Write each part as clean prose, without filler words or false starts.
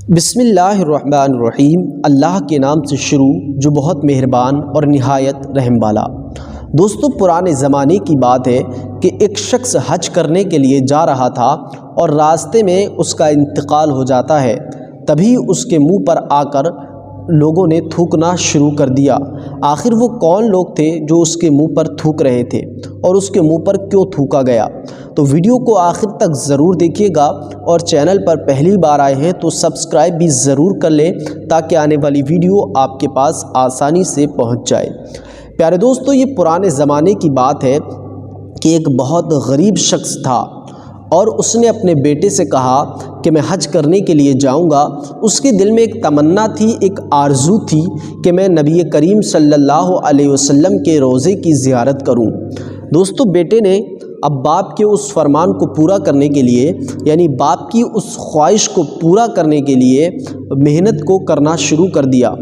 بسم اللہ الرحمن الرحیم۔ اللہ کے نام سے شروع جو بہت مہربان اور نہایت رحم والا۔ دوستو، پرانے زمانے کی بات ہے کہ ایک شخص حج کرنے کے لیے جا رہا تھا اور راستے میں اس کا انتقال ہو جاتا ہے۔ تبھی اس کے منہ پر آ کر لوگوں نے تھوکنا شروع کر دیا۔ آخر وہ کون لوگ تھے جو اس کے منہ پر تھوک رہے تھے اور اس کے منہ پر کیوں تھوکا گیا؟ تو ویڈیو کو آخر تک ضرور دیکھیے گا، اور چینل پر پہلی بار آئے ہیں تو سبسکرائب بھی ضرور کر لیں تاکہ آنے والی ویڈیو آپ کے پاس آسانی سے پہنچ جائے۔ پیارے دوستو، یہ پرانے زمانے کی بات ہے کہ ایک بہت غریب شخص تھا اور اس نے اپنے بیٹے سے کہا کہ میں حج کرنے کے لیے جاؤں گا۔ اس کے دل میں ایک تمنا تھی، ایک آرزو تھی کہ میں نبی کریم صلی اللہ علیہ وسلم کے روضے کی زیارت کروں۔ دوستو، بیٹے نے اب باپ کے اس فرمان کو پورا کرنے کے لیے، یعنی باپ کی اس خواہش کو پورا کرنے کے لیے محنت کو کرنا شروع کر دیا۔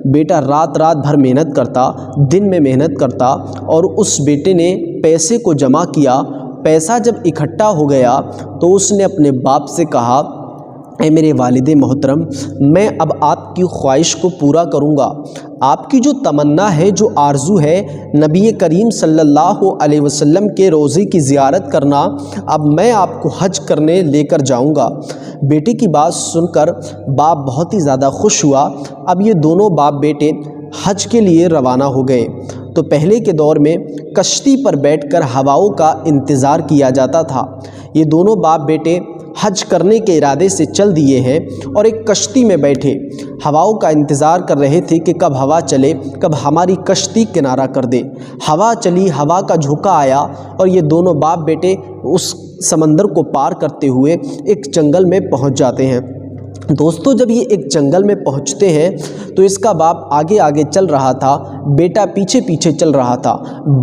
بیٹا رات بھر محنت کرتا، دن میں محنت کرتا، اور اس بیٹے نے پیسے کو جمع کیا۔ پیسہ جب اکٹھا ہو گیا تو اس نے اپنے باپ سے کہا، اے میرے والد محترم، میں اب آپ کی خواہش کو پورا کروں گا۔ آپ کی جو تمنا ہے، جو آرزو ہے نبی کریم صلی اللہ علیہ وسلم کے روضے کی زیارت کرنا، اب میں آپ کو حج کرنے لے کر جاؤں گا۔ بیٹے کی بات سن کر باپ بہت ہی زیادہ خوش ہوا۔ اب یہ دونوں باپ بیٹے حج کے لیے روانہ ہو گئے۔ تو پہلے کے دور میں کشتی پر بیٹھ کر ہواؤں کا انتظار کیا جاتا تھا۔ یہ دونوں باپ بیٹے حج کرنے کے ارادے سے چل دیے ہیں اور ایک کشتی میں بیٹھے ہواؤں کا انتظار کر رہے تھے کہ کب ہوا چلے، کب ہماری کشتی کنارہ کر دے۔ ہوا چلی، ہوا کا جھونکا آیا اور یہ دونوں باپ بیٹے اس سمندر کو پار کرتے ہوئے ایک جنگل میں پہنچ جاتے ہیں۔ دوستو، جب یہ ایک جنگل میں پہنچتے ہیں تو اس کا باپ آگے آگے چل رہا تھا، بیٹا پیچھے پیچھے چل رہا تھا۔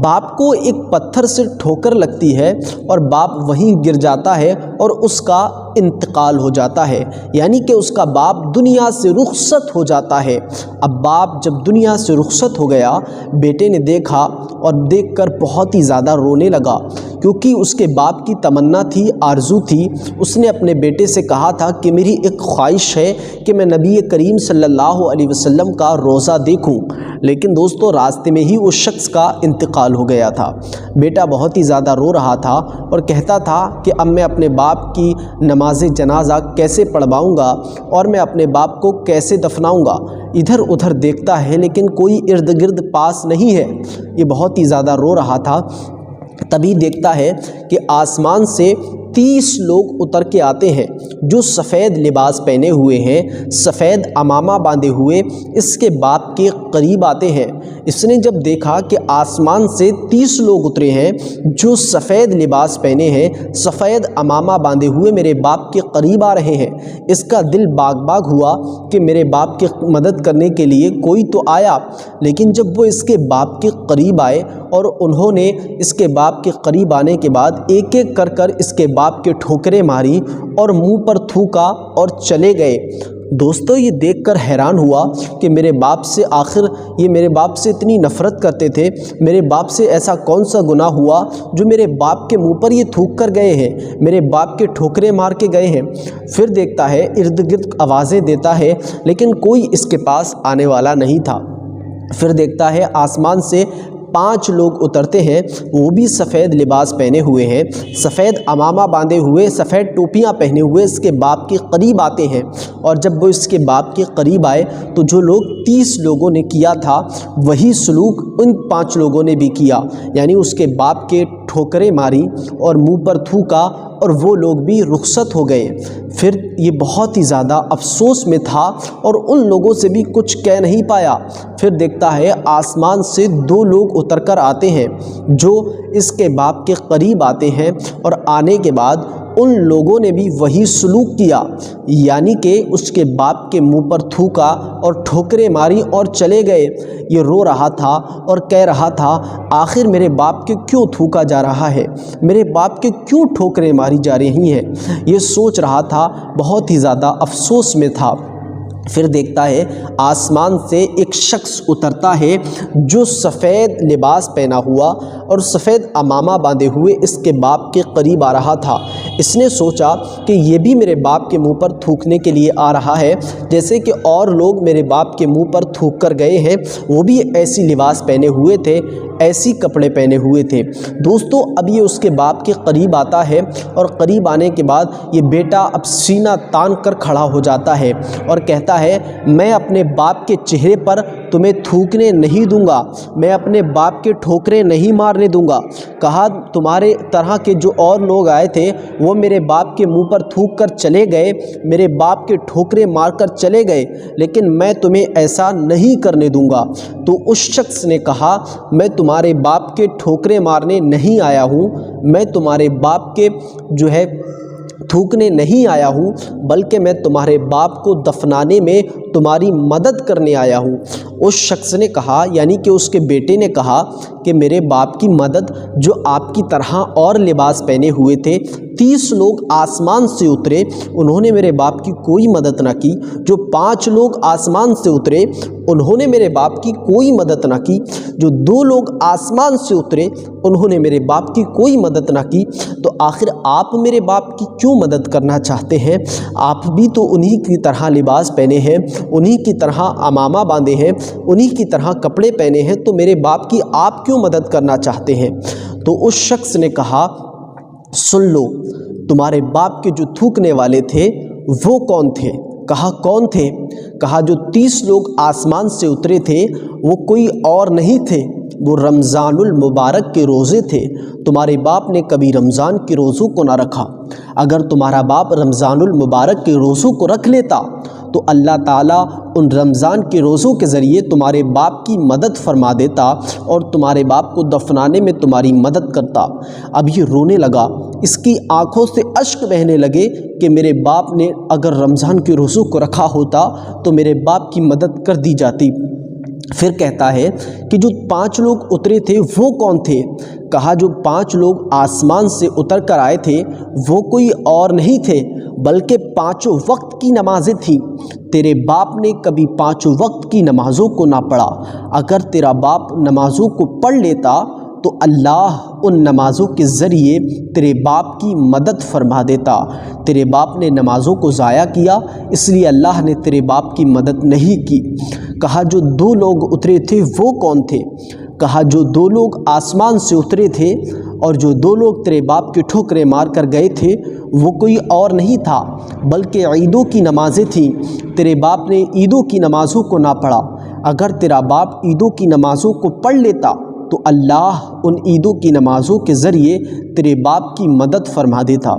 باپ کو ایک پتھر سے ٹھوکر لگتی ہے اور باپ وہیں گر جاتا ہے اور اس کا انتقال ہو جاتا ہے، یعنی کہ اس کا باپ دنیا سے رخصت ہو جاتا ہے۔ اب باپ جب دنیا سے رخصت ہو گیا، بیٹے نے دیکھا اور دیکھ کر بہت ہی زیادہ رونے لگا، کیونکہ اس کے باپ کی تمنا تھی، آرزو تھی۔ اس نے اپنے بیٹے سے کہا تھا کہ میری ایک خواہش ہے کہ میں نبی کریم صلی اللہ علیہ وسلم کا روضہ دیکھوں، لیکن دوستو راستے میں ہی اس شخص کا انتقال ہو گیا تھا۔ بیٹا بہت ہی زیادہ رو رہا تھا اور کہتا تھا کہ اب میں اپنے باپ کی نماز جنازہ کیسے پڑھواؤں گا اور میں اپنے باپ کو کیسے دفناؤں گا۔ ادھر ادھر دیکھتا ہے لیکن کوئی ارد گرد پاس نہیں ہے۔ یہ بہت ہی زیادہ رو رہا تھا۔ تبھی دیکھتا ہے کہ آسمان سے 30 لوگ اتر کے آتے ہیں جو سفید لباس پہنے ہوئے ہیں، سفید عمامہ باندھے ہوئے اس کے باپ کے قریب آتے ہیں۔ اس نے جب دیکھا کہ آسمان سے 30 لوگ اترے ہیں جو سفید لباس پہنے ہیں، سفید عمامہ باندھے ہوئے میرے باپ کے قریب آ رہے ہیں، اس کا دل باغ باغ ہوا کہ میرے باپ کی مدد کرنے کے لیے کوئی تو آیا۔ لیکن جب وہ اس کے باپ کے قریب آئے اور انہوں نے اس کے باپ کے قریب آنے کے بعد ایک ایک کر اس کے باپ کے ٹھوکریں ماری اور منہ پر تھوکا اور چلے گئے۔ دوستو، یہ دیکھ کر حیران ہوا کہ میرے باپ سے اتنی نفرت کرتے تھے، میرے باپ سے ایسا کون سا گناہ ہوا جو میرے باپ کے منہ پر یہ تھوک کر گئے ہیں، میرے باپ کے ٹھوکریں مار کے گئے ہیں۔ پھر دیکھتا ہے ارد گرد آوازیں دیتا ہے لیکن کوئی اس کے پاس آنے والا نہیں تھا۔ پھر دیکھتا ہے آسمان سے 5 لوگ اترتے ہیں، وہ بھی سفید لباس پہنے ہوئے ہیں، سفید عمامہ باندھے ہوئے، سفید ٹوپیاں پہنے ہوئے اس کے باپ کے قریب آتے ہیں۔ اور جب وہ اس کے باپ کے قریب آئے تو جو لوگ 30 لوگوں نے کیا تھا وہی سلوک ان 5 لوگوں نے بھی کیا، یعنی اس کے باپ کے ٹھوکریں ماری اور منہ پر تھوکا اور وہ لوگ بھی رخصت ہو گئے۔ پھر یہ بہت ہی زیادہ افسوس میں تھا اور ان لوگوں سے بھی کچھ کہہ نہیں پایا۔ پھر دیکھتا ہے آسمان سے 2 لوگ اتر کر آتے ہیں جو اس کے باپ کے قریب آتے ہیں، اور آنے کے بعد ان لوگوں نے بھی وہی سلوک کیا، یعنی کہ اس کے باپ کے منہ پر تھوکا اور ٹھوکریں ماری اور چلے گئے۔ یہ رو رہا تھا اور کہہ رہا تھا، آخر میرے باپ کے کیوں تھوکا جا رہا ہے، میرے باپ کے کیوں ٹھوکریں ماری جا رہی ہیں، یہ سوچ رہا تھا، بہت ہی زیادہ افسوس میں تھا۔ پھر دیکھتا ہے آسمان سے ایک شخص اترتا ہے جو سفید لباس پہنا ہوا اور سفید عمامہ باندھے ہوئے اس کے باپ کے قریب آ رہا تھا۔ اس نے سوچا کہ یہ بھی میرے باپ کے منہ پر تھوکنے کے لیے آ رہا ہے جیسے کہ اور لوگ میرے باپ کے منہ پر تھوک کر گئے ہیں، وہ بھی ایسی لباس پہنے ہوئے تھے، ایسی کپڑے پہنے ہوئے تھے۔ دوستو اب یہ اس کے باپ کے قریب آتا ہے اور قریب آنے کے بعد یہ بیٹا اب سینہ تان کر کھڑا ہو جاتا ہے اور کہتا ہے میں اپنے باپ کے چہرے پر تمہیں تھوکنے نہیں دوں گا، میں اپنے باپ کے ٹھوکریں نہیں مارنے دوں گا۔ کہا تمہارے طرح کے جو اور لوگ آئے تھے وہ میرے باپ کے منہ پر تھوک کر چلے گئے، میرے باپ کے ٹھوکریں مار کر چلے گئے، لیکن میں تمہیں ایسا نہیں کرنے دوں گا۔ تو اس شخص نے کہا میں تمہارے باپ کے ٹھوکریں مارنے نہیں آیا ہوں، میں تمہارے باپ کے تھوکنے نہیں آیا ہوں، بلکہ میں تمہارے باپ کو دفنانے میں تمہاری مدد کرنے آیا ہوں۔ اس شخص نے کہا یعنی کہ اس کے بیٹے نے کہا کہ میرے باپ کی مدد جو آپ کی طرح اور لباس پہنے ہوئے تھے 30 لوگ آسمان سے اترے، انہوں نے میرے باپ کی کوئی مدد نہ کی، جو 5 لوگ آسمان سے اترے انہوں نے میرے باپ کی کوئی مدد نہ کی، جو 2 لوگ آسمان سے اترے انہوں نے میرے باپ کی کوئی مدد نہ کی، تو آخر آپ میرے باپ کی کیوں مدد کرنا چاہتے ہیں؟ آپ بھی تو انہی کی طرح لباس پہنے ہیں، انہی کی طرح عمامہ باندھے ہیں، انہی کی طرح کپڑے پہنے ہیں، تو میرے باپ کی آپ کیوں مدد کرنا چاہتے ہیں؟ تو اس شخص نے کہا سن لو، تمہارے باپ کے جو تھوکنے والے تھے وہ کون تھے؟ کہا کون تھے؟ کہا جو 30 لوگ آسمان سے اترے تھے وہ کوئی اور نہیں تھے، وہ رمضان المبارک کے روزے تھے۔ تمہارے باپ نے کبھی رمضان کے روزوں کو نہ رکھا، اگر تمہارا باپ رمضان المبارک کے روزوں کو رکھ لیتا تو اللہ تعالیٰ ان رمضان کے روزوں کے ذریعے تمہارے باپ کی مدد فرما دیتا اور تمہارے باپ کو دفنانے میں تمہاری مدد کرتا۔ اب یہ رونے لگا، اس کی آنکھوں سے اشک بہنے لگے کہ میرے باپ نے اگر رمضان کے روزوں کو رکھا ہوتا تو میرے باپ کی مدد کر دی جاتی۔ پھر کہتا ہے کہ جو 5 لوگ اترے تھے وہ کون تھے؟ کہا جو 5 لوگ آسمان سے اتر کر آئے تھے وہ کوئی اور نہیں تھے بلکہ 5 وقت کی نمازیں تھیں۔ تیرے باپ نے کبھی 5 وقت کی نمازوں کو نہ پڑھا، اگر تیرا باپ نمازوں کو پڑھ لیتا تو اللہ ان نمازوں کے ذریعے تیرے باپ کی مدد فرما دیتا۔ تیرے باپ نے نمازوں کو ضائع کیا اس لیے اللہ نے تیرے باپ کی مدد نہیں کی۔ کہا جو 2 لوگ اترے تھے وہ کون تھے؟ کہا جو 2 لوگ آسمان سے اترے تھے اور جو 2 لوگ تیرے باپ کے ٹھوکریں مار کر گئے تھے وہ کوئی اور نہیں تھا بلکہ عیدوں کی نمازیں تھیں۔ تیرے باپ نے عیدوں کی نمازوں کو نہ پڑھا، اگر تیرا باپ عیدوں کی نمازوں کو پڑھ لیتا تو اللہ ان عیدوں کی نمازوں کے ذریعے تیرے باپ کی مدد فرما دیتا۔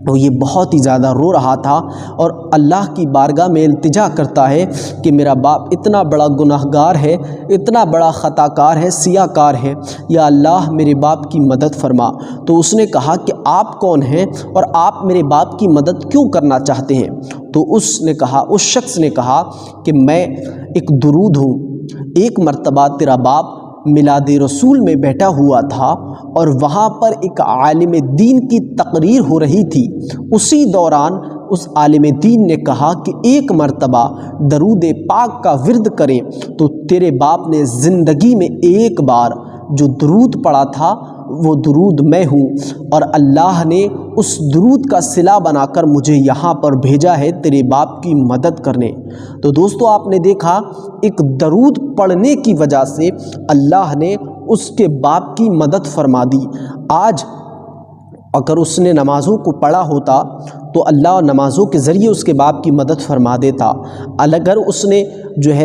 وہ یہ بہت ہی زیادہ رو رہا تھا اور اللہ کی بارگاہ میں التجا کرتا ہے کہ میرا باپ اتنا بڑا گناہ گار ہے، اتنا بڑا خطا کار ہے، سیاہ کار ہے، یا اللہ میرے باپ کی مدد فرما۔ تو اس نے کہا کہ آپ کون ہیں اور آپ میرے باپ کی مدد کیوں کرنا چاہتے ہیں؟ تو اس شخص نے کہا کہ میں ایک درود ہوں۔ ایک مرتبہ تیرا باپ میلاد رسول میں بیٹھا ہوا تھا اور وہاں پر ایک عالم دین کی تقریر ہو رہی تھی، اسی دوران اس عالم دین نے کہا کہ ایک مرتبہ درود پاک کا ورد کریں، تو تیرے باپ نے زندگی میں ایک بار جو درود پڑھا تھا وہ درود میں ہوں اور اللہ نے اس درود کا صلہ بنا کر مجھے یہاں پر بھیجا ہے تیرے باپ کی مدد کرنے۔ تو دوستو آپ نے دیکھا ایک درود پڑھنے کی وجہ سے اللہ نے اس کے باپ کی مدد فرما دی۔ آج اگر اس نے نمازوں کو پڑھا ہوتا تو اللہ نمازوں کے ذریعے اس کے باپ کی مدد فرما دیتا۔ اگر اس نے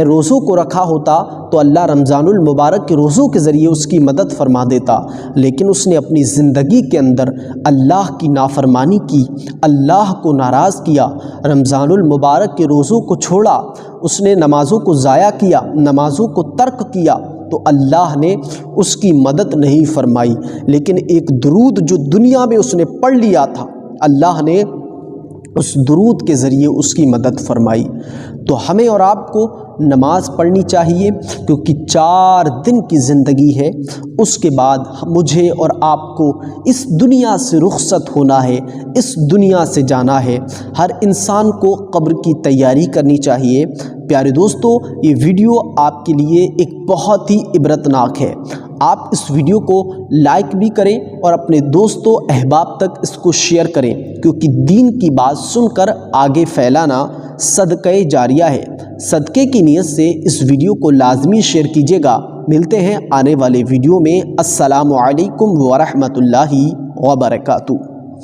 روزوں کو رکھا ہوتا تو اللہ رمضان المبارک کے روزوں کے ذریعے اس کی مدد فرما دیتا، لیکن اس نے اپنی زندگی کے اندر اللہ کی نافرمانی کی، اللہ کو ناراض کیا، رمضان المبارک کے روزوں کو چھوڑا، اس نے نمازوں کو ضائع کیا، نمازوں کو ترک کیا، تو اللہ نے اس کی مدد نہیں فرمائی۔ لیکن ایک درود جو دنیا میں اس نے پڑھ لیا تھا اللہ نے اس درود کے ذریعے اس کی مدد فرمائی۔ تو ہمیں اور آپ کو نماز پڑھنی چاہیے کیونکہ 4 دن کی زندگی ہے، اس کے بعد مجھے اور آپ کو اس دنیا سے رخصت ہونا ہے، اس دنیا سے جانا ہے۔ ہر انسان کو قبر کی تیاری کرنی چاہیے۔ پیارے دوستو یہ ویڈیو آپ کے لیے ایک بہت ہی عبرتناک ہے۔ آپ اس ویڈیو کو لائک بھی کریں اور اپنے دوستوں احباب تک اس کو شیئر کریں، کیونکہ دین کی بات سن کر آگے پھیلانا صدقہ جاریہ ہے۔ صدقے کی نیت سے اس ویڈیو کو لازمی شیئر کیجیے گا۔ ملتے ہیں آنے والے ویڈیو میں۔ السلام علیکم ورحمۃ اللہ وبرکاتہ۔